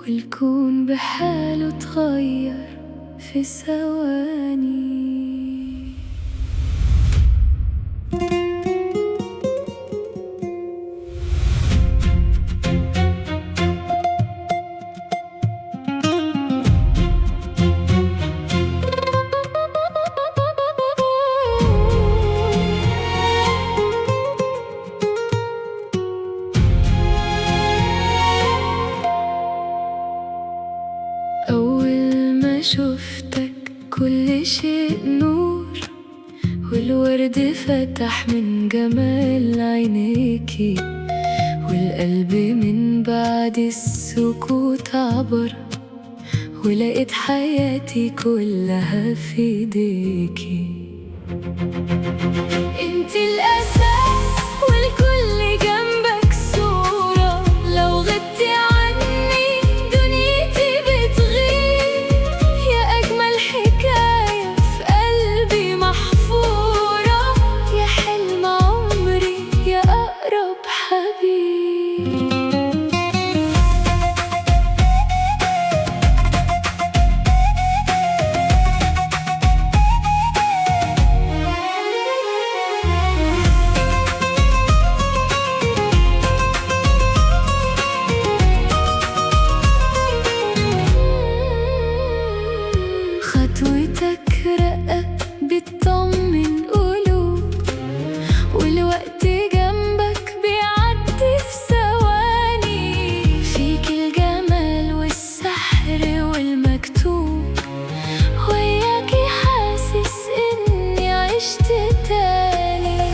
والكون بحاله اتغير في ثواني. أول ما شفتك كل شيء نور، والورد فتح من جمال عينيكي، والقلب من بعد السكوت عبر، ولقيت حياتي كلها في ايديكي. انتي الأساس والكل جنبك صورة، لو غبتي عني دنيتي بتغيب، يا أجمل حكاية في قلبي محفورة، يا حلم عمري يا أقرب حبيب. خطوتك رقة بتطمن قلوب، والوقت جنبك بيعدي في ثواني، فيك الجمال والسحر والمكتوب، وياكي حاسس إني عشت تاني.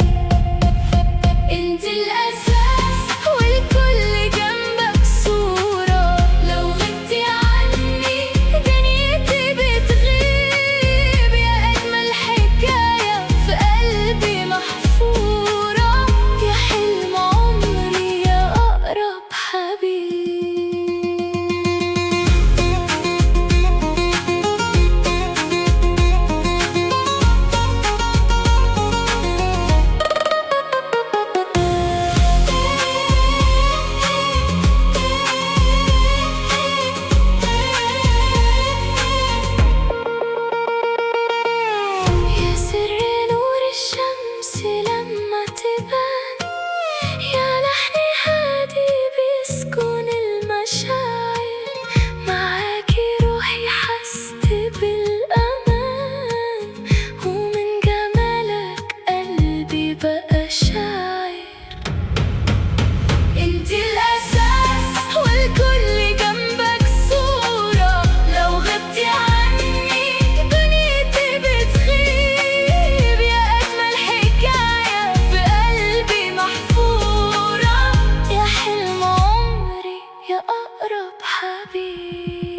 انت الأساس والكل جنبك صورة، لو غبتي عني دنيتي بتغيب، يا أجمل حكاية في قلبي محفورة، يا حلم عمري يا أقرب حبيب. يا سر نور الشمس لما تبان، يا لحن هادي بيسكن المشاعر، معاكي روحي حست بالأمان، ومن جمالك قلبي بقى شاعر. انتي الأساس والكل جنبك صورة، لو غبتي عني دنيتي بتغيب، يا أجمل حكاية في قلبي محفورة، يا حلم عمري يا أقرب حبيب.